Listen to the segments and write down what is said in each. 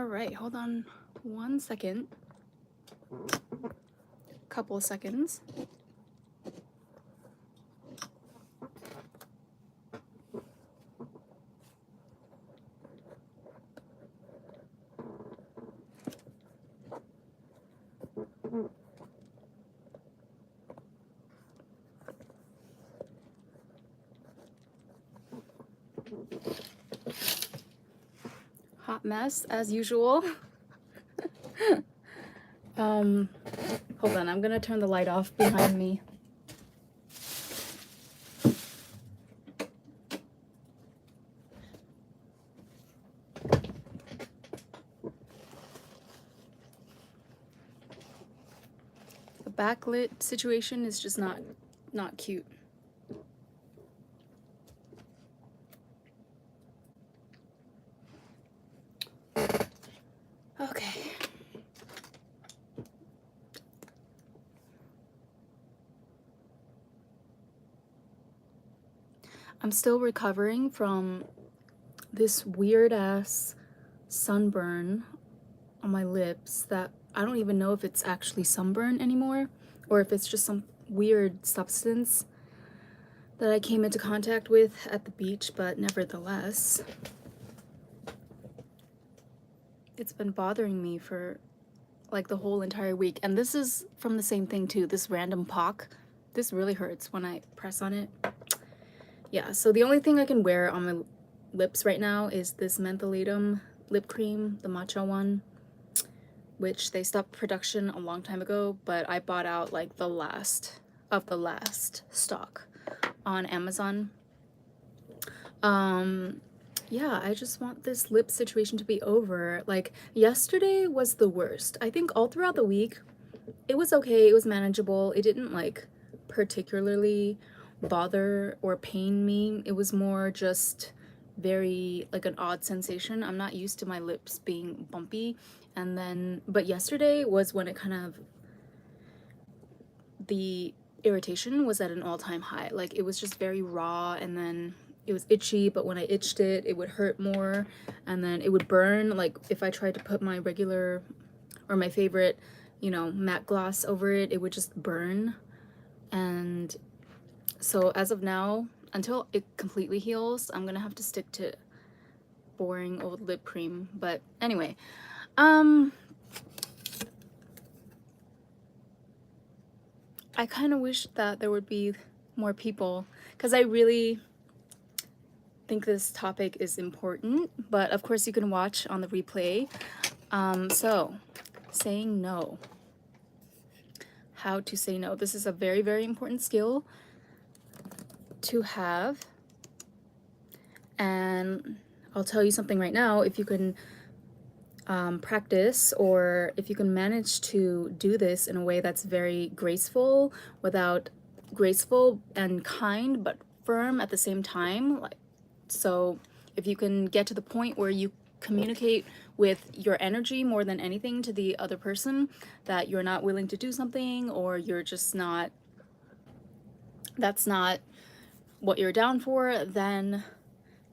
right, hold on 1 second. Couple of seconds. Hot mess as usual. Hold on, I'm gonna turn the light off behind me. The backlit situation is just not cute. Okay. I'm still recovering from this weird ass sunburn on my lips that I don't even know if it's actually sunburn anymore or if it's just some weird substance that I came into contact with at the beach, but nevertheless, it's been bothering me for like the whole entire week. And this is from the same thing too, this random pock. This really hurts when I press on it. Yeah, so the only thing I can wear on my lips right now is this Mentholatum lip cream, the matcha one, which they stopped production a long time ago, but I bought out like the last of the last stock on Amazon. Yeah, I just want this lip situation to be over. Like, yesterday was the worst. I think all throughout the week, it was okay, it was manageable. It didn't like particularly bother or pain me. It was more just very like an odd sensation. I'm not used to my lips being bumpy. And then, but yesterday was when it kind of, the irritation was at an all-time high. Like, it was just very raw, and then it was itchy, but when I itched it, it would hurt more, and then it would burn. Like, if I tried to put my regular or my favorite, you know, matte gloss over it, it would just burn. And so as of now, until it completely heals, I'm gonna have to stick to boring old lip cream. But anyway, I kind of wish that there would be more people, because I really think this topic is important, but of course you can watch on the replay. So, saying no. How to say no. This is a very, very important skill to have. And I'll tell you something right now, if you can practice, or if you can manage to do this in a way that's very graceful, graceful and kind but firm at the same time. Like, so if you can get to the point where you communicate with your energy more than anything to the other person, that you're not willing to do something, or you're just not, that's not what you're down for, then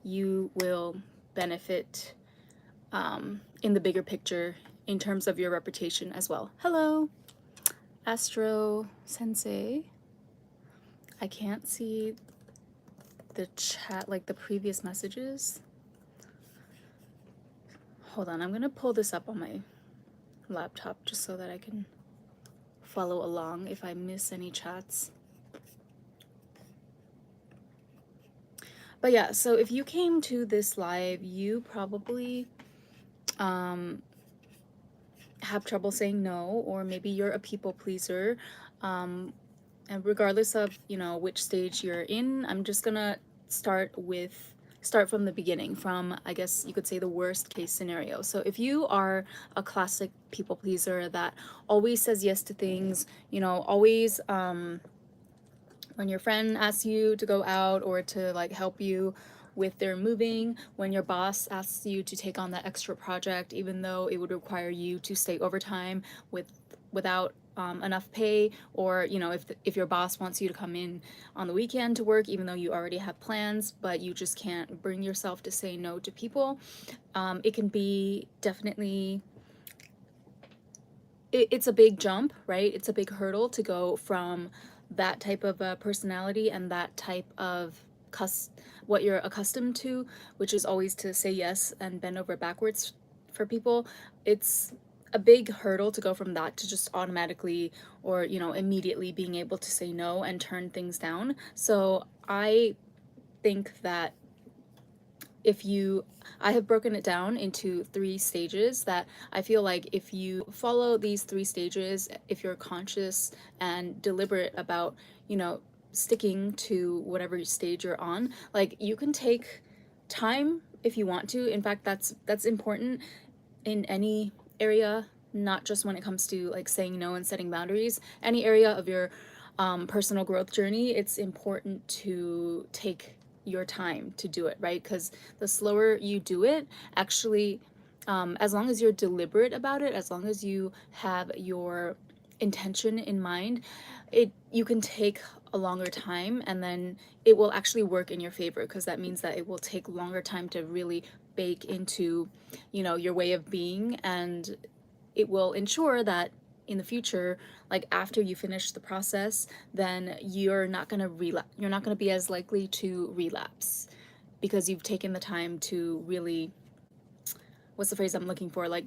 you will benefit in the bigger picture in terms of your reputation as well. Hello, Astro Sensei. I can't see the chat, like the previous messages. Hold on, I'm gonna pull this up on my laptop just so that I can follow along if I miss any chats. But yeah, so if you came to this live, you probably have trouble saying no, or maybe you're a people pleaser. And regardless of, you know, which stage you're in, I'm just gonna start from the beginning, from, I guess you could say, the worst case scenario. So if you are a classic people pleaser that always says yes to things, you know, always when your friend asks you to go out or to like help you with their moving, when your boss asks you to take on that extra project even though it would require you to stay overtime without enough pay, or you know, if your boss wants you to come in on the weekend to work even though you already have plans, but you just can't bring yourself to say no to people. It can be definitely, it's a big jump, right? It's a big hurdle to go from that type of personality and that type of what you're accustomed to, which is always to say yes and bend over backwards for people. It's a big hurdle to go from that to just automatically, or you know, immediately being able to say no and turn things down. So I think that if you I have broken it down into 3 stages that I feel like if you follow these 3 stages, if you're conscious and deliberate about, you know, sticking to whatever stage you're on, like you can take time if you want to. In fact, that's important in any area, not just when it comes to like saying no and setting boundaries. Any area of your personal growth journey, it's important to take your time to do it, right? Because the slower you do it, actually, as long as you're deliberate about it, as long as you have your intention in mind, you can take a longer time, and then it will actually work in your favor, because that means that it will take longer time to really bake into, you know, your way of being, and it will ensure that in the future, like after you finish the process, then you're not going to relapse, you're not going to be as likely to relapse, because you've taken the time to really, what's the phrase I'm looking for, like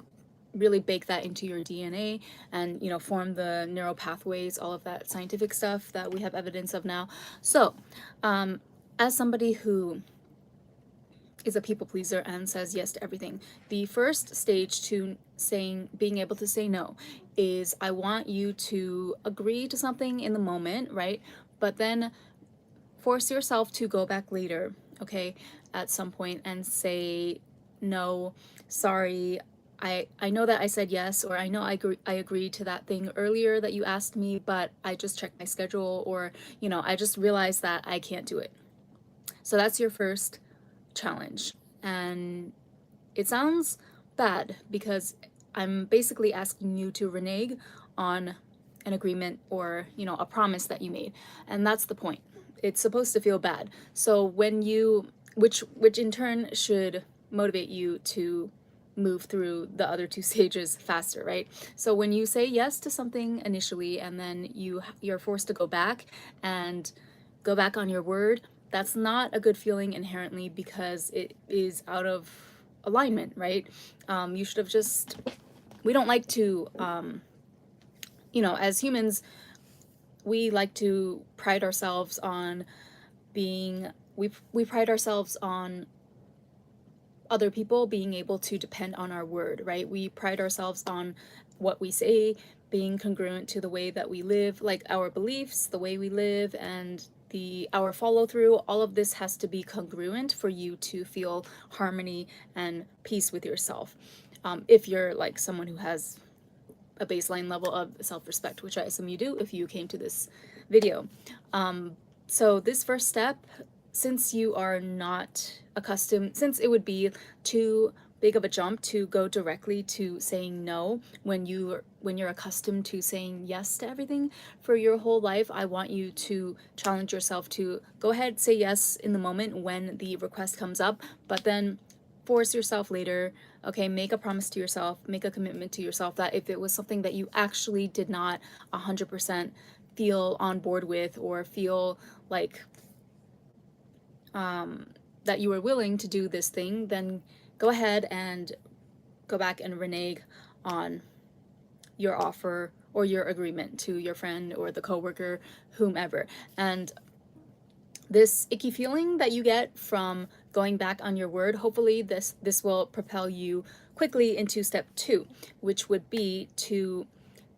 really bake that into your DNA, and you know, form the neural pathways, all of that scientific stuff that we have evidence of now. So as somebody who is a people pleaser and says yes to everything, the first stage to being able to say no is, I want you to agree to something in the moment, right? But then force yourself to go back later, okay, at some point, and say no, sorry, I know that I said yes, or I know I agreed to that thing earlier that you asked me, but I just checked my schedule, or you know, I just realized that I can't do it. So that's your first challenge. And it sounds bad because I'm basically asking you to renege on an agreement, or, you know, a promise that you made. And that's the point. It's supposed to feel bad. So when you, which in turn should motivate you to move through the other 2 stages faster, right? So when you say yes to something initially, and then you're forced to and go back on your word, that's not a good feeling inherently, because it is out of alignment, right? You should have just, we don't like to, you know, as humans, we like to pride ourselves on being, we pride ourselves on other people being able to depend on our word, right? We pride ourselves on what we say being congruent to the way that we live, like our beliefs, the way we live, and our follow through. All of this has to be congruent for you to feel harmony and peace with yourself. If you're like someone who has a baseline level of self-respect, which I assume you do if you came to this video. So this first step, since you are not accustomed, since it would be too big of a jump to go directly to saying no when you're accustomed to saying yes to everything for your whole life, I want you to challenge yourself to go ahead, say yes in the moment when the request comes up, but then force yourself later. Okay, make a promise to yourself, make a commitment to yourself that if it was something that you actually did not 100% feel on board with, or feel like that you were willing to do this thing, then go ahead and go back and renege on your offer or your agreement to your friend or the coworker, whomever. And this icky feeling that you get from going back on your word, hopefully this will propel you quickly into step 2, which would be to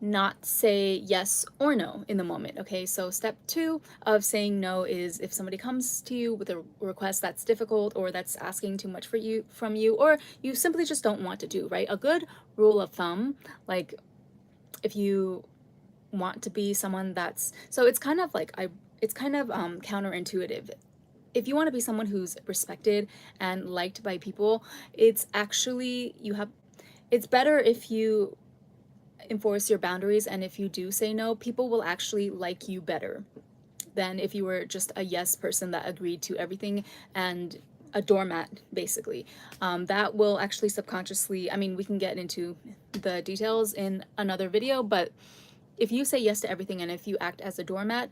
not say yes or no in the moment. Okay, so step 2 of saying no is if somebody comes to you with a request that's difficult, or that's asking too much from you, or you simply just don't want to do, right? A good rule of thumb, like if you want to be someone that's, so it's kind of like it's kind of counterintuitive. If you want to be someone who's respected and liked by people, it's actually, it's better if you enforce your boundaries, and if you do say no, people will actually like you better than if you were just a yes person that agreed to everything and a doormat, basically. That will actually subconsciously, I mean, we can get into the details in another video, but if you say yes to everything and if you act as a doormat,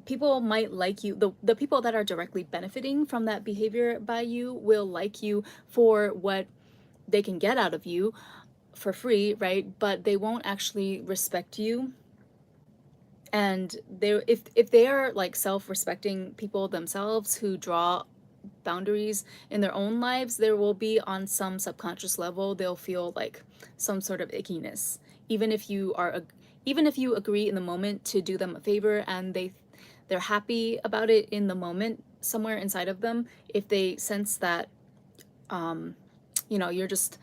people might like you. The people that are directly benefiting from that behavior by you will like you for what they can get out of you for free, right? But they won't actually respect you. And they, if they are like self-respecting people themselves who draw boundaries in their own lives, there will be on some subconscious level they'll feel like some sort of ickiness, even if you are even if you agree in the moment to do them a favor and they're happy about it in the moment. Somewhere inside of them, if they sense that you know, you're just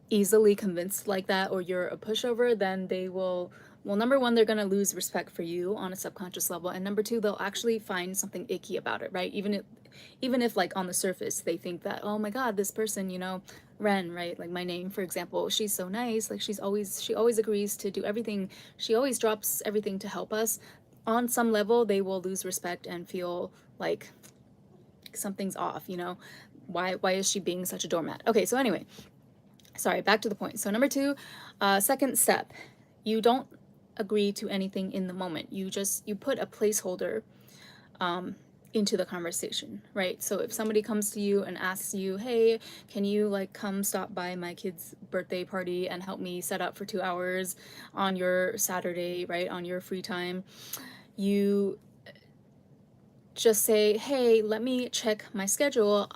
easily convinced like that, or you're a pushover, then they will, well, number one, they're going to lose respect for you on a subconscious level, and number two, they'll actually find something icky about it, right? Even if like on the surface they think that, oh my god, this person, you know, Ren, right, like my name for example, she's so nice, like she always agrees to do everything, she always drops everything to help us. On some level they will lose respect and feel like something's off, you know, why is she being such a doormat? Okay, so anyway, sorry, back to the point. So number two, second step, you don't agree to anything in the moment. You put a placeholder into the conversation, right? So if somebody comes to you and asks you, hey, can you like come stop by my kid's birthday party and help me set up for 2 hours on your Saturday, right, on your free time, you just say, hey, let me check my schedule,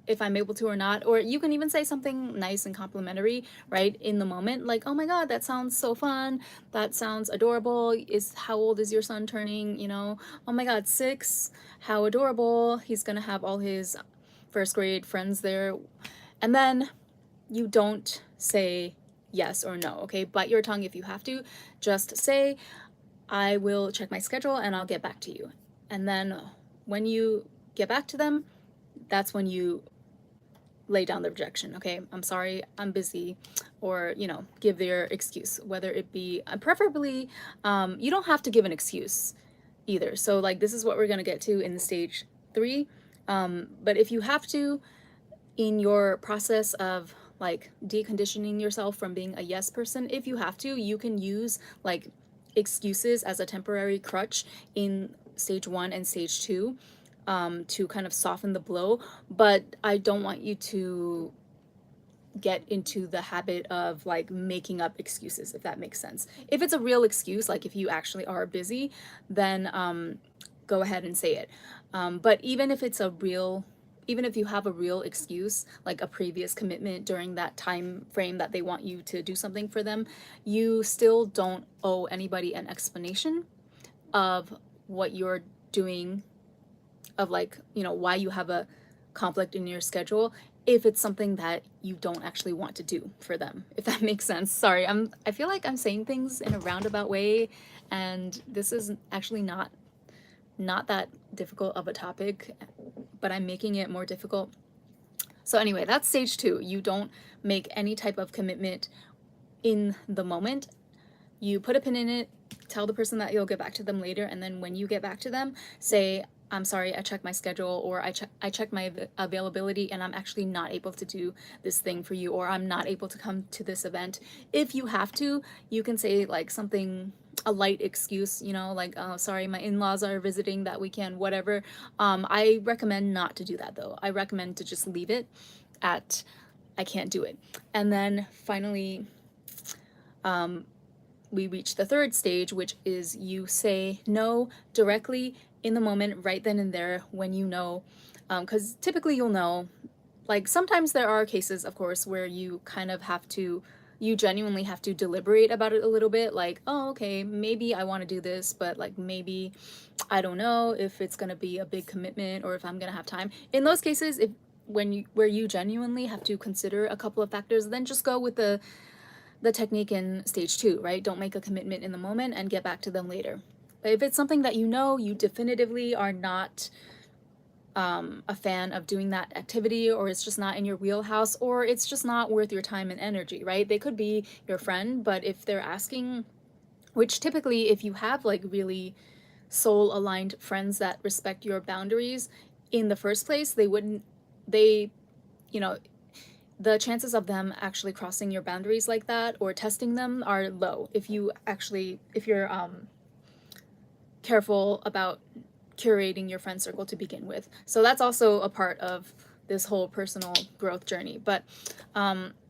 if I'm able to or not. Or you can even say something nice and complimentary, right, in the moment, like, oh my god, that sounds so fun, that sounds adorable. How old is your son turning, you know? Oh my god, 6, how adorable, he's gonna have all his first grade friends there. And then you don't say yes or no, okay? Bite your tongue if you have to. Just say, I will check my schedule and I'll get back to you. And then when you get back to them, that's when you lay down the rejection. Okay, I'm sorry, I'm busy, or, you know, give their excuse, whether it be preferably, you don't have to give an excuse either. So like this is what we're gonna get to in stage 3. But if you have to, in your process of like deconditioning yourself from being a yes person, if you have to, you can use like excuses as a temporary crutch in stage 1 and stage 2, to kind of soften the blow. But I don't want you to get into the habit of like making up excuses, if that makes sense. If it's a real excuse, like if you actually are busy, then go ahead and say it. But even if it's even if you have a real excuse, like a previous commitment during that time frame that they want you to do something for them, you still don't owe anybody an explanation of what you're doing, of like, you know, why you have a conflict in your schedule, if it's something that you don't actually want to do for them, if that makes sense. Sorry, I feel like I'm saying things in a roundabout way, and this is actually not that difficult of a topic, but I'm making it more difficult. So anyway, that's stage 2. You don't make any type of commitment in the moment. You put a pin in it, tell the person that you'll get back to them later, and then when you get back to them, say, I'm sorry, I checked my schedule, or I checked my availability and I'm actually not able to do this thing for you, or I'm not able to come to this event. If you have to, you can say like something, a light excuse, you know, like, oh, sorry, my in-laws are visiting that weekend, whatever. I recommend not to do that though. I recommend to just leave it at, I can't do it. And then finally, we reach the third stage, which is you say no directly in the moment, right then and there, when you know, because typically you'll know. Like sometimes there are cases, of course, where you kind of have to, you genuinely have to deliberate about it a little bit, like, oh, okay, maybe I want to do this, but like maybe I don't know if it's going to be a big commitment or if I'm going to have time. In those cases, if where you genuinely have to consider a couple of factors, then just go with the technique in stage 2, right? Don't make a commitment in the moment and get back to them later. But if it's something that you know you definitively are not a fan of doing that activity, or it's just not in your wheelhouse, or it's just not worth your time and energy, right? They could be your friend, but if they're asking, which typically, if you have like really soul aligned friends that respect your boundaries in the first place, they wouldn't, they, you know, the chances of them actually crossing your boundaries like that or testing them are low if you actually, if you're careful about curating your friend circle to begin with. So that's also a part of this whole personal growth journey. But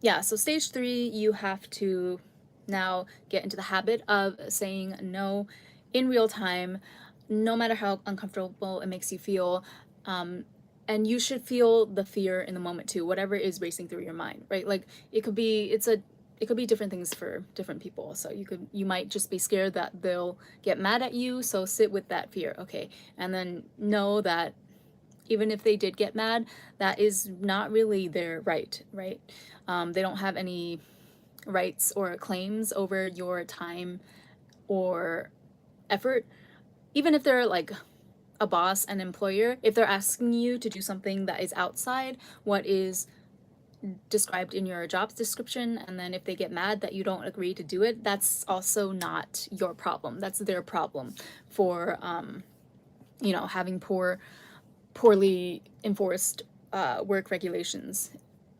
yeah, so stage 3, you have to now get into the habit of saying no in real time, no matter how uncomfortable it makes you feel. And you should feel the fear in the moment too, whatever is racing through your mind, right? Like it could be, it could be different things for different people. So you might just be scared that they'll get mad at you. So sit with that fear, okay? And then know that even if they did get mad, that is not really their right, right? They don't have any rights or claims over your time or effort. Even if they're like a boss and employer, if they're asking you to do something that is outside what is described in your job description, and then if they get mad that you don't agree to do it, that's also not your problem. That's their problem for having poorly enforced work regulations.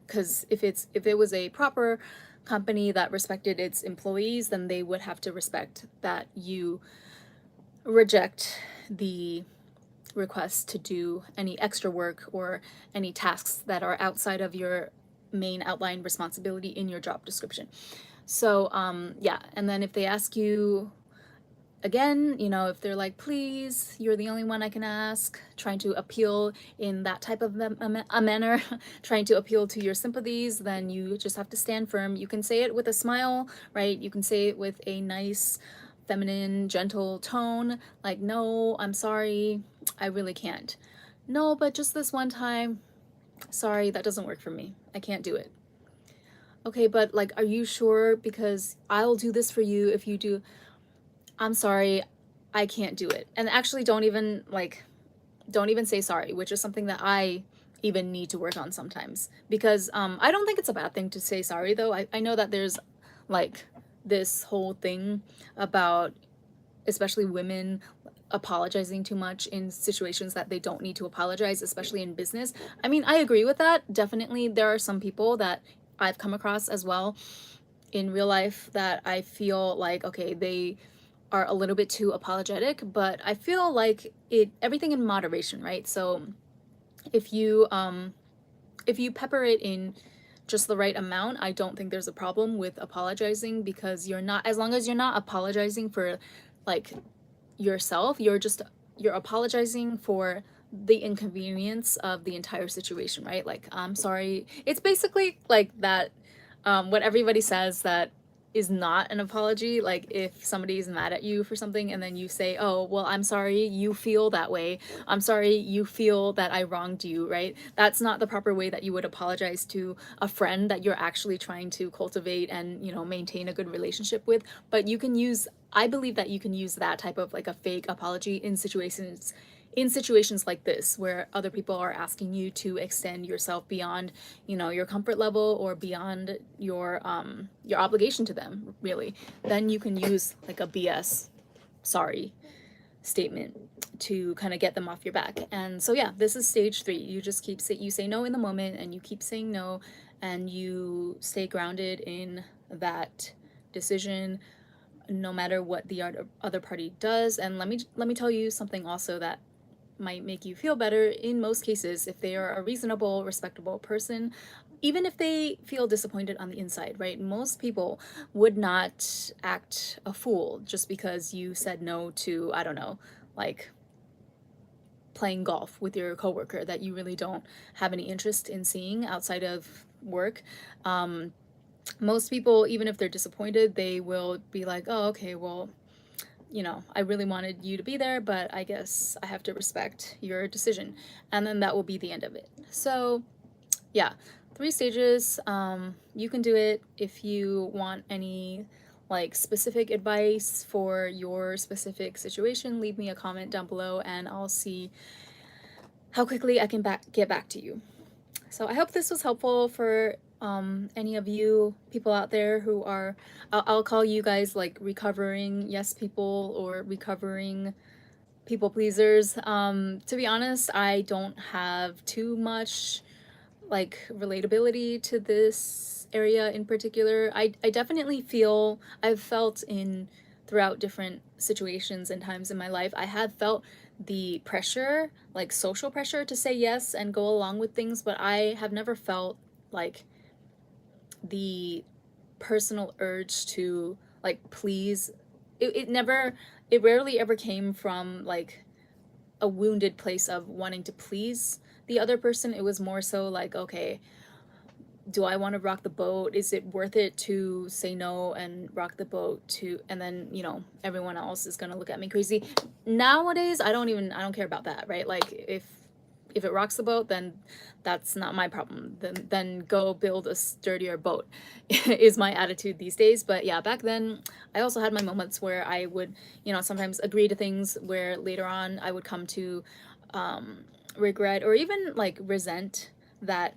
Because if it was a proper company that respected its employees, then they would have to respect that you reject the request to do any extra work or any tasks that are outside of your main outlined responsibility in your job description. So yeah, and then if they ask you again, if they're like, please, you're the only one I can ask, trying to appeal in that type of a manner, trying to appeal to your sympathies, then you just have to stand firm. You can say it with a smile, right? You can say it with a nice, feminine, gentle tone, like, no, I'm sorry, I really can't. No, but just this one time, sorry, that doesn't work for me. I can't do it. Okay, but like, are you sure? Because I'll do this for you if you do. I'm sorry, I can't do it. And actually don't even say sorry, which is something that I even need to work on sometimes. Because I don't think it's a bad thing to say sorry though. I know that there's like this whole thing about especially women apologizing too much in situations that they don't need to apologize, especially in business. I mean, I agree with that. Definitely there are some people that I've come across as well in real life that I feel like, okay, they are a little bit too apologetic, but I feel like everything in moderation, right? So if you pepper it in just the right amount, I don't think there's a problem with apologizing, because you're not, as long as you're not apologizing for like yourself, you're apologizing for the inconvenience of the entire situation, right? Like, I'm sorry. It's basically like that, what everybody says that is not an apology. Like if somebody is mad at you for something and then you say, oh, well, I'm sorry you feel that way. I'm sorry you feel that I wronged you, right? That's not the proper way that you would apologize to a friend that you're actually trying to cultivate and, maintain a good relationship with. But I believe that you can use that type of like a fake apology in situations like this where other people are asking you to extend yourself beyond your comfort level or beyond your obligation to them, really. Then you can use like a BS sorry statement to kind of get them off your back. And so yeah, this is stage 3. You just you say no in the moment, and you keep saying no, and you stay grounded in that decision no matter what the other party does. And let me tell you something also that might make you feel better. In most cases, if they are a reasonable, respectable person, even if they feel disappointed on the inside, right? Most people would not act a fool just because you said no to, I don't know, like playing golf with your coworker that you really don't have any interest in seeing outside of work. Most people, even if they're disappointed, they will be like, oh, okay, well, I really wanted you to be there, but I guess I have to respect your decision. And then that will be the end of it. So yeah, 3 stages. You can do it. If you want any like specific advice for your specific situation, leave me a comment down below and I'll see how quickly I can get back to you. So I hope this was helpful for any of you people out there who are, I'll call you guys like recovering yes people or recovering people pleasers. To be honest, I don't have too much like relatability to this area in particular. I definitely feel, I've felt in throughout different situations and times in my life, I have felt the pressure, like social pressure to say yes and go along with things, but I have never felt like the personal urge to like please. It never, it rarely ever came from like a wounded place of wanting to please the other person. It was more so like, okay, do I want to rock the boat? Is it worth it to say no and rock the boat to, and then, you know, everyone else is going to look at me crazy. Nowadays, I don't care about that, right? Like if it rocks the boat, then that's not my problem. Then go build a sturdier boat is my attitude these days. But yeah, back then I also had my moments where I would, you know, sometimes agree to things where later on I would come to regret or even like resent that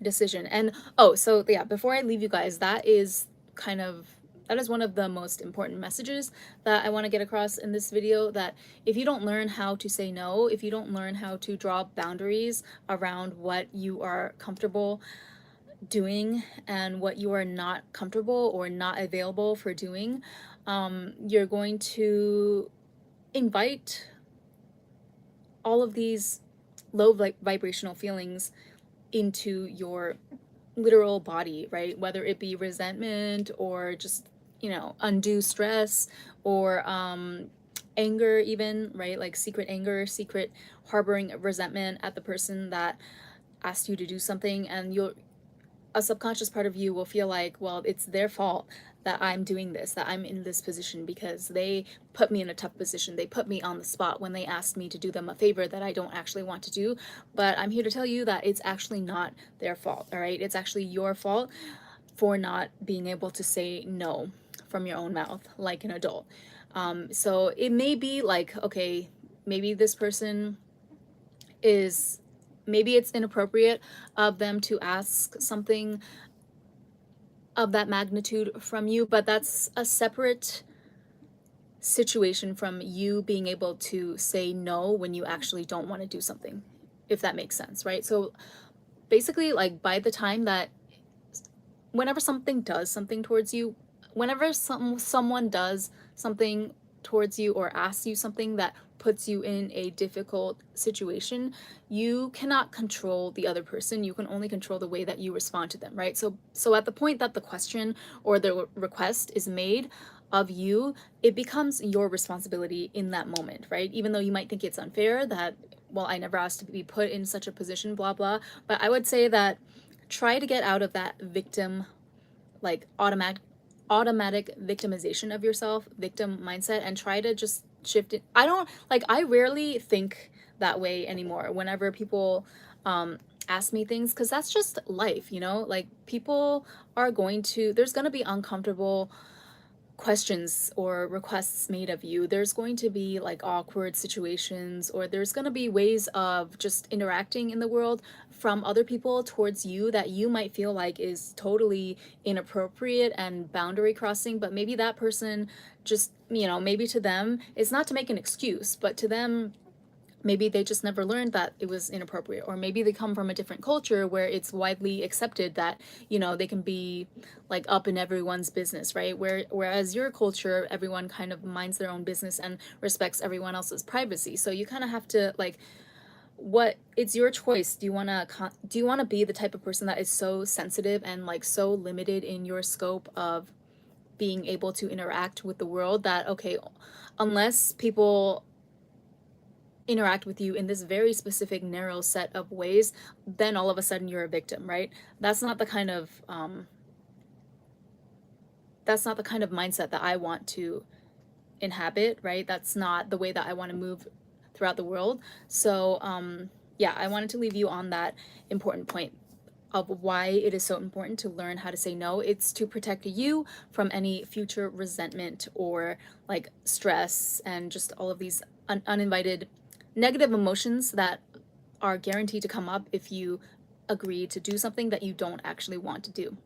decision. And oh, so yeah, before I leave you guys, that is one of the most important messages that I want to get across in this video, that if you don't learn how to say no, if you don't learn how to draw boundaries around what you are comfortable doing and what you are not comfortable or not available for doing, you're going to invite all of these low vibrational feelings into your literal body, right? Whether it be resentment or just, you know, undue stress or anger, even, right? Like secret anger, secret harboring resentment at the person that asked you to do something, and you'll, a subconscious part of you will feel like, well, it's their fault that I'm doing this, that I'm in this position because they put me in a tough position. They put me on the spot when they asked me to do them a favor that I don't actually want to do. But I'm here to tell you that it's actually not their fault, all right? It's actually your fault for not being able to say no from your own mouth like an adult. So it may be like, okay, maybe this person is, maybe it's inappropriate of them to ask something of that magnitude from you, but that's a separate situation from you being able to say no when you actually don't want to do something, if that makes sense, right? So basically, like, by the time that whenever something does something towards you, whenever someone does something towards you or asks you something that puts you in a difficult situation, you cannot control the other person. You can only control the way that you respond to them, right? So at the point that the question or the request is made of you, it becomes your responsibility in that moment, right? Even though you might think it's unfair that, well, I never asked to be put in such a position, blah blah, but I would say that try to get out of that victim, like automatic victimization of yourself, victim mindset, and try to just shift it. I rarely think that way anymore whenever people ask me things, because that's just life, you know? Like, people are going to, there's going to be uncomfortable questions or requests made of you. There's going to be like awkward situations, or there's going to be ways of just interacting in the world from other people towards you that you might feel like is totally inappropriate and boundary crossing, but maybe that person just, you know, maybe to them, it's not to make an excuse, but to them, maybe they just never learned that it was inappropriate, or maybe they come from a different culture where it's widely accepted that, you know, they can be like up in everyone's business, right? Whereas your culture, everyone kind of minds their own business and respects everyone else's privacy. So you kind of have to like, what, it's your choice. Do you want to be the type of person that is so sensitive and like so limited in your scope of being able to interact with the world that, okay, unless people interact with you in this very specific narrow set of ways, then all of a sudden you're a victim, right? That's not the kind of mindset that I want to inhabit, right? That's not the way that I want to move throughout the world. So yeah, I wanted to leave you on that important point of why it is so important to learn how to say no. It's to protect you from any future resentment or like stress and just all of these uninvited negative emotions that are guaranteed to come up if you agree to do something that you don't actually want to do.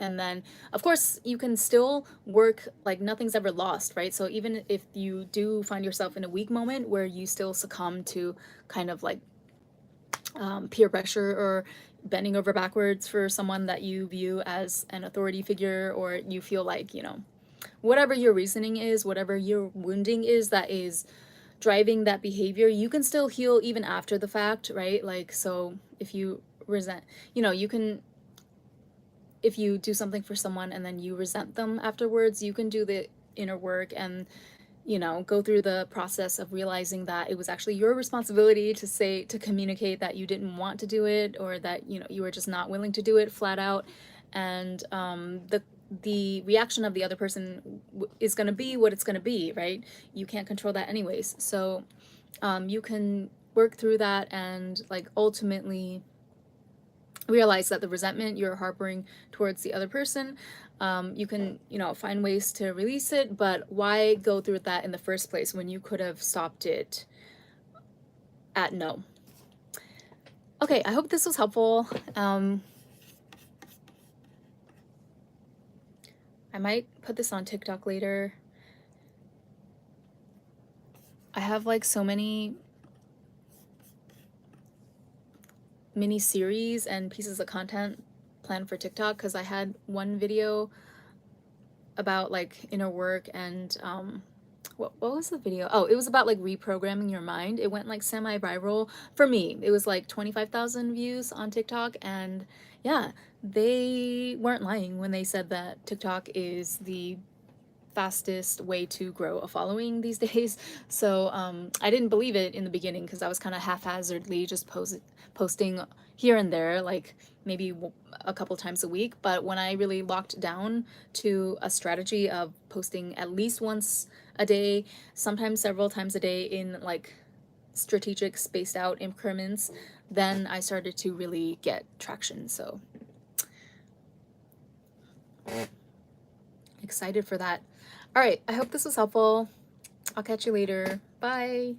And then, of course, you can still work, like nothing's ever lost, right? So even if you do find yourself in a weak moment where you still succumb to kind of like peer pressure or bending over backwards for someone that you view as an authority figure, or you feel like, you know, whatever your reasoning is, whatever your wounding is that is driving that behavior, you can still heal even after the fact, right? Like, so if you resent, you know, you can, if you do something for someone and then you resent them afterwards, you can do the inner work and, you know, go through the process of realizing that it was actually your responsibility to say, to communicate that you didn't want to do it, or that, you know, you were just not willing to do it flat out. And the reaction of the other person is going to be what it's going to be, right? You can't control that anyways. So you can work through that and like ultimately realize that the resentment you're harboring towards the other person, you can, you know, find ways to release it, but why go through that in the first place when you could have stopped it at no? Okay, I hope this was helpful. I might put this on TikTok later. I have like so many mini series and pieces of content planned for TikTok because I had one video about like inner work and what was the video? Oh, it was about like reprogramming your mind. It went like semi-viral for me. It was like 25,000 views on TikTok, and yeah, they weren't lying when they said that TikTok is the fastest way to grow a following these days. So I didn't believe it in the beginning because I was kind of haphazardly just posting here and there, like maybe a couple times a week. But when I really locked down to a strategy of posting at least once a day, sometimes several times a day in like strategic spaced out increments, then I started to really get traction. So excited for that. All right, I hope this was helpful. I'll catch you later. Bye.